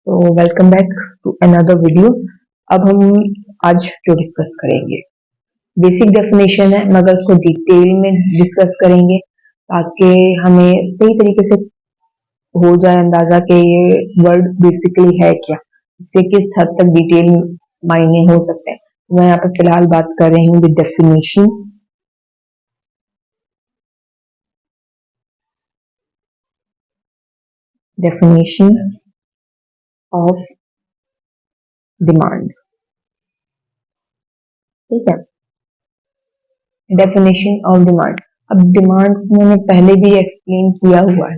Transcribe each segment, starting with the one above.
तो welcome back to another video. अब हम आज जो डिस्कस करेंगे बेसिक डेफिनेशन है, मगर उसको डिटेल में डिस्कस करेंगे ताकि हमें सही तरीके से हो जाए अंदाजा कि ये वर्ड बेसिकली है क्या, इसके किस हद तक डिटेल मायने हो सकते हैं। मैं यहाँ पर फिलहाल बात कर रही हूँ डेफिनेशन। डेफिनेशन ऑफ डिमांड, ठीक है। डेफिनेशन ऑफ डिमांड, अब डिमांड मैंने पहले भी एक्सप्लेन किया हुआ है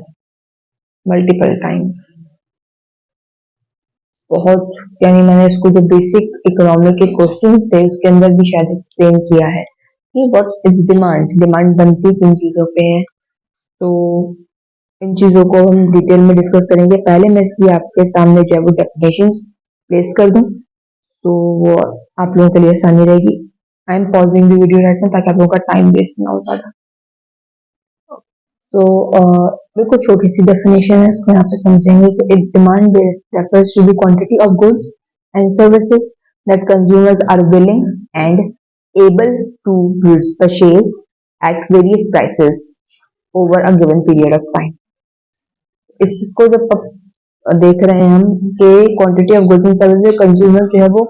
मल्टीपल टाइम, बहुत, यानी मैंने इसको जो बेसिक इकोनॉमिक के क्वेश्चंस थे उसके अंदर भी शायद एक्सप्लेन किया है कि व्हाट इज डिमांड। डिमांड बनती किन चीजों पे है, तो इन चीजों को हम डिटेल में डिस्कस करेंगे। पहले मैं इसकी आपके सामने जो है वो डेफिनेशंस प्लेस कर दूं तो वो आप लोगों के लिए आसानी रहेगी। I am pausing the video right now ताकि आप लोगों का टाइम वेस्ट ना हो ज्यादा। तो बिल्कुल छोटी सी डेफिनेशन है, इसको यहाँ पे समझेंगे कि it demand refers to the quantity of goods and services that consumers are willing and able to purchase at various prices over a given period of time। इसको जब देख रहे हैं हम कि quantity of goods and services consumer जो है वो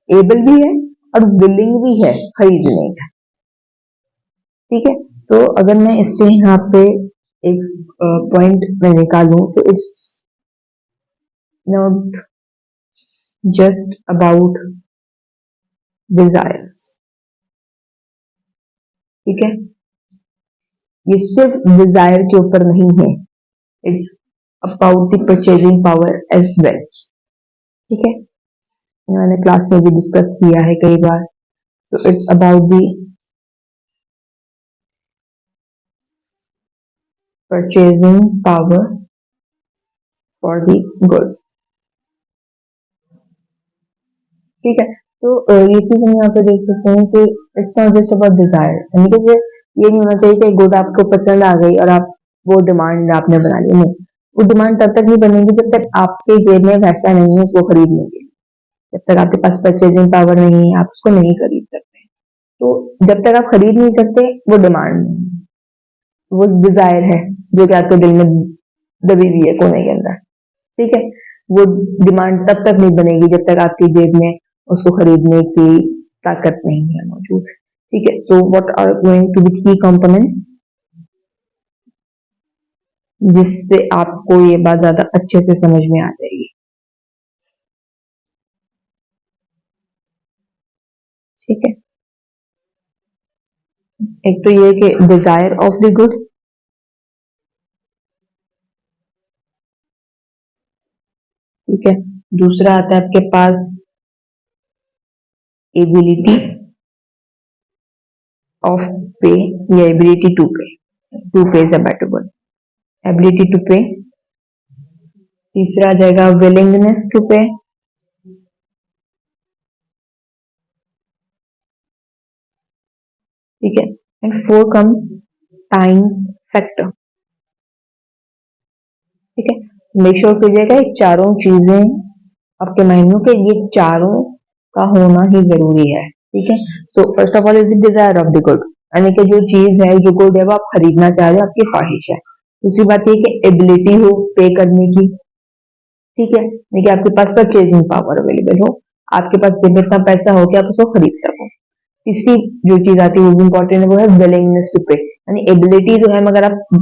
एबल भी है और विलिंग भी है खरीदने का, ठीक है। तो अगर मैं इससे यहाँ पे एक पॉइंट मैं निकालूं तो it's not just about desires, ठीक है। ये सिर्फ डिजायर के ऊपर नहीं है, it's about the purchasing power as well, ठीक है। मैंने क्लास में भी डिस्कस किया है कई बार। तो it's about the purchasing power for the goods, ठीक है। तो ये चीज हम यहाँ पे देख सकते हैं कि it's not just about desire, यानी कि ये नहीं होना चाहिए कि गुड आपको पसंद आ गई और आप वो डिमांड आपने बना ली। नहीं, वो डिमांड तब तक नहीं बनेगी जब तक आपके जेब में पैसा नहीं है उसको खरीदने के लिए। जब तक आपके पास परचेजिंग पावर नहीं है आप उसको नहीं खरीद सकते। तो जब तक आप खरीद नहीं सकते वो डिमांड नहीं, वो डिजायर है जो कि आपके दिल में दबी हुई है कोने के अंदर, ठीक है। वो डिमांड तब तक नहीं बनेगी जब तक आपकी जेब में उसको खरीदने की ताकत नहीं है मौजूद, ठीक है। So what are going to be key components जिससे आपको ये बात ज्यादा अच्छे से समझ में आ जाएगी, ठीक है। एक तो ये कि डिजायर ऑफ द गुड, ठीक है। दूसरा आता है आपके पास एबिलिटी ऑफ पे या ability to pay is a better word, ability to pay. तीसरा आ जाएगा विलिंगनेस टू पे, ठीक है। And four comes time factor, ठीक है। मेक श्योर कीजिएगा ये चारों चीजें आपके माइंड में कि ये चारों का होना ही जरूरी है, ठीक है। तो first of all is the desire of the good, यानी कि जो चीज है जो गुड है वो आप खरीदना चाह रहे हो, आपकी ख्वाहिश है। दूसरी बात ये कि एबिलिटी हो पे करने की, ठीक है, यानी कि आपके पास परचेजिंग पावर अवेलेबल हो, आपके पास जब इतना पैसा हो कि आप उसको खरीद सको। तीसरी जो चीज आती है वो भी इंपॉर्टेंट है, वो है विलिंगनेस टू पे, यानी एबिलिटी जो है मगर आप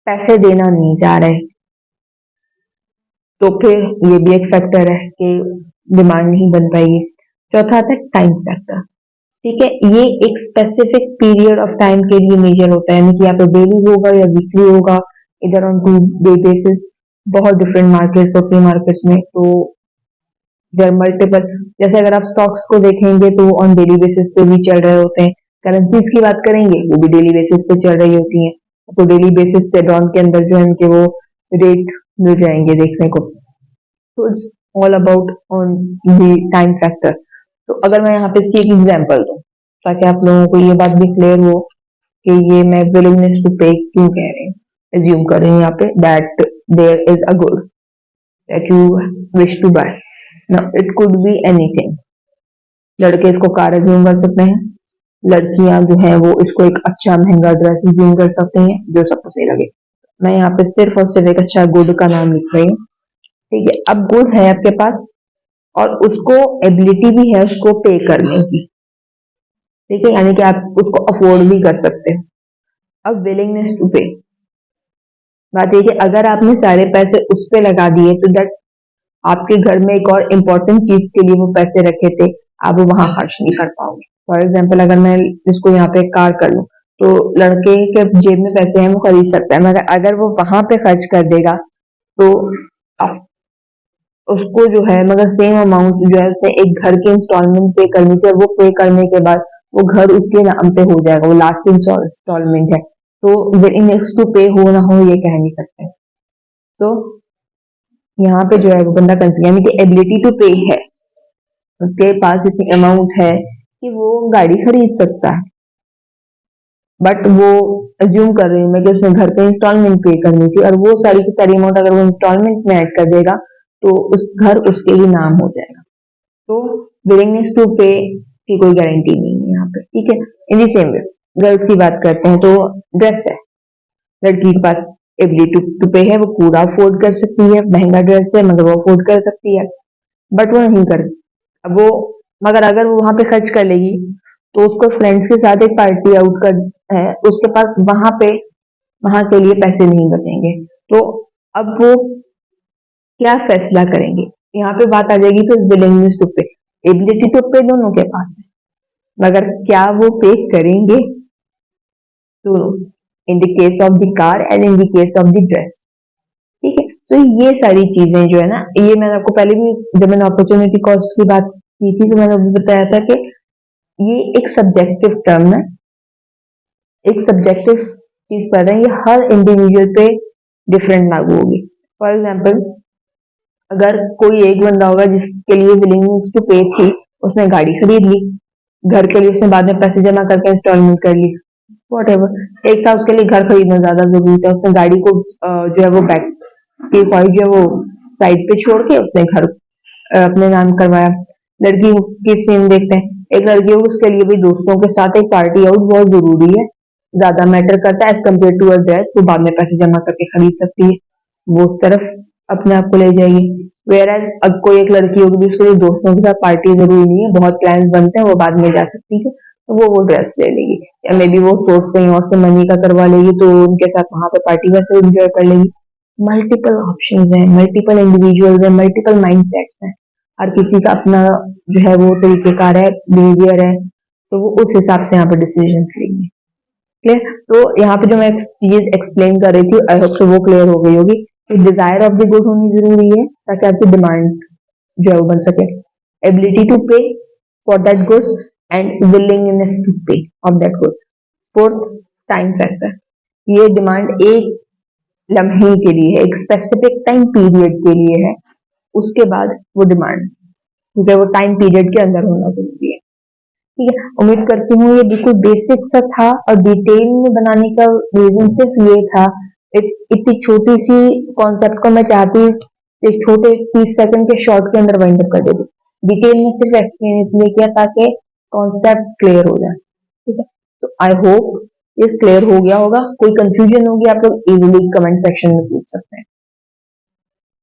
पैसे देना नहीं चाह रहे, तो फिर ये भी एक फैक्टर है कि डिमांड नहीं बन पाएगी। चौथा आता है टाइम फैक्टर, ठीक है। ये एक स्पेसिफिक पीरियड ऑफ टाइम के लिए मेजर होता है, यानी कि या तो डेली होगा या वीकली होगा, इधर ऑन टू डे बेसिस। बहुत डिफरेंट मार्केट्स होती है मार्केट में, तो देयर मल्टीपल, जैसे अगर आप स्टॉक्स को देखेंगे तो ऑन डेली बेसिस पे भी चल रहे होते हैं। करेंसीज की बात करेंगे वो भी डेली बेसिस पे चल रही होती हैं, तो डेली बेसिस पे डॉन के अंदर जो है उनके वो रेट मिल जाएंगे देखने को। तो it's all about on the time factor. तो अगर मैं यहाँ पे इसकी एक एग्जांपल दूं ताकि आप लोगों को ये बात भी क्लियर हो कि ये मैं विलिंगनेस टू पे क्यों कह रही हूँ, एज्यूम कर रही हूँ यहाँ पे that there is a good, that you wish to buy. Now it could be anything. लड़के इसको कार अज्यूम कर सकते हैं, लड़कियां जो है वो इसको एक अच्छा महंगा ड्रेस अज्यूम कर सकते हैं जो सबको सही लगे। मैं यहाँ पे सिर्फ और सिर्फ एक अच्छा गुड का नाम लिख रही हूँ, ठीक है। अब गुड है आपके पास और उसको एबिलिटी भी है उसको पे करने की, ठीक है, यानी कि आप उसको अफोर्ड भी कर सकते हैं। अब विलिंगनेस टू पे, बात यह कि अगर आपने सारे पैसे उस पे लगा दिए तो दैट आपके घर में एक और इम्पोर्टेंट चीज के लिए वो पैसे रखे थे, आप वो वहां खर्च नहीं कर पाओगे। फॉर एग्जाम्पल अगर मैं इसको यहाँ पे कार कर लूं तो लड़के के जेब में पैसे हैं वो खरीद सकता है, मगर अगर वो वहां पे खर्च कर देगा तो उसको जो है मगर सेम अमाउंट जो है उसने एक घर की इंस्टॉलमेंट पे करनी थी और वो पे करने के बाद वो घर उसके नाम पे हो जाएगा, वो लास्ट इंस्टॉलमेंट है, तो विलिंगनेस टू पे हो ना हो ये कह नहीं सकते। तो यहाँ पे जो है वो बंदा कंफ्यूज, यानी कि एबिलिटी टू पे है, उसके पास इतनी अमाउंट है कि वो गाड़ी खरीद सकता है, बट वो अज्यूम कर रही हूँ मैं कि उसने घर पे इंस्टॉलमेंट पे करनी थी और वो सारी की सारी अमाउंट अगर वो इंस्टॉलमेंट में ऐड कर देगा तो उस घर उसके ही नाम हो जाएगा। तो विलिंगनेस टू पे की कोई गारंटी नहीं है यहाँ पे, ठीक है। इन दी सेम वे गर्ल्स की बात करते हैं तो ड्रेस है, लड़की के पास एबिलिटी टू पे है, वो पूरा अफोर्ड कर सकती है, महंगा ड्रेस है मगर वो अफोर्ड कर सकती है, बट वो नहीं कर, अब वो मगर अगर वो वहां पे खर्च कर लेगी तो उसको फ्रेंड्स के साथ एक पार्टी आउट कर है, उसके पास वहां के लिए पैसे नहीं बचेंगे, तो अब वो क्या फैसला करेंगे, यहाँ पे बात आ जाएगी फिर विलिंगनेस टू पे। एबिलिटी टू पे दोनों के पास है मगर क्या वो पे करेंगे, तो in the case of the car and in the case of the dress, ठीक है। तो ये सारी चीजें जो है ना, ये मैंने आपको पहले भी जब मैंने अपॉर्चुनिटी कॉस्ट की बात की थी तो मैंने अभी बताया था कि ये एक सब्जेक्टिव टर्म है, एक सब्जेक्टिव चीज पढ़ रहे हैं, ये हर इंडिविजुअल पे डिफरेंट लागू होगी। फॉर एग्जाम्पल अगर कोई एक बंदा होगा जिसके लिए विलिंगनेस टू पे थी, उसने गाड़ी खरीद ली, घर के लिए उसने बाद में पैसे जमा करके इंस्टॉलमेंट कर ली, वॉट एवर। एक था उसके लिए घर खरीदना ज्यादा जरूरी था, उसने गाड़ी को जो है वो बैक की जो है वो साइड पे छोड़ के उसने घर अपने नाम करवाया। लड़की की सीन देखते हैं, एक लड़की हो उसके लिए भी दोस्तों के साथ एक पार्टी आउट बहुत जरूरी है, ज्यादा मैटर करता है as compared to a dress, वो बाद में पैसे जमा करके खरीद सकती है, वो उस तरफ अपने आप को ले जाएगी। वेयर एज अब कोई एक लड़की होगी उसके लिए दोस्तों के साथ पार्टी जरूरी नहीं है, बहुत प्लान बनते हैं, वो बाद में जा सकती है, तो वो ड्रेस ले लेगी, या मे बी वो सोर्स कहीं और से मनी का करवा लेगी तो उनके साथ वहां पे पार्टी वैसे एंजॉय कर लेगी। मल्टीपल ऑप्शंस हैं, मल्टीपल इंडिविजुअल्स हैं, मल्टीपल माइंडसेट्स हैं, हर किसी का अपना जो है वो तरीकेकार है, बिहेवियर है, तो वो उस हिसाब से यहाँ पे डिसीजन लेंगे। क्लियर? तो यहाँ पे जो मैं चीज एक्सप्लेन कर रही थी आई होप से वो क्लियर हो गई होगी कि डिजायर ऑफ द गुड होनी जरूरी है ताकि आपकी डिमांड जो है वो बन सके, ability to pay for that good and willingness to pay of that good. Fourth, time factor, ये डिमांड एक लम्हे के लिए है, एक स्पेसिफिक टाइम पीरियड के लिए है, उसके बाद वो डिमांड क्योंकि वो टाइम पीरियड के अंदर होना जरूरी है, ठीक है। उम्मीद करती हूँ ये बिल्कुल बेसिक सा था और डिटेल में बनाने का रीजन सिर्फ ये था, इतनी छोटी सी कॉन्सेप्ट को मैं चाहती एक छोटे 30 सेकंड के शॉर्ट के अंदर वाइंड अप कर देती, डिटेल में सिर्फ एक्सप्लेन इसलिए किया ताकि कॉन्सेप्ट क्लियर हो जाए, ठीक है। तो आई होप ये क्लियर हो गया होगा, कोई कंफ्यूजन होगी आप लोग इजीली कमेंट सेक्शन में पूछ सकते हैं।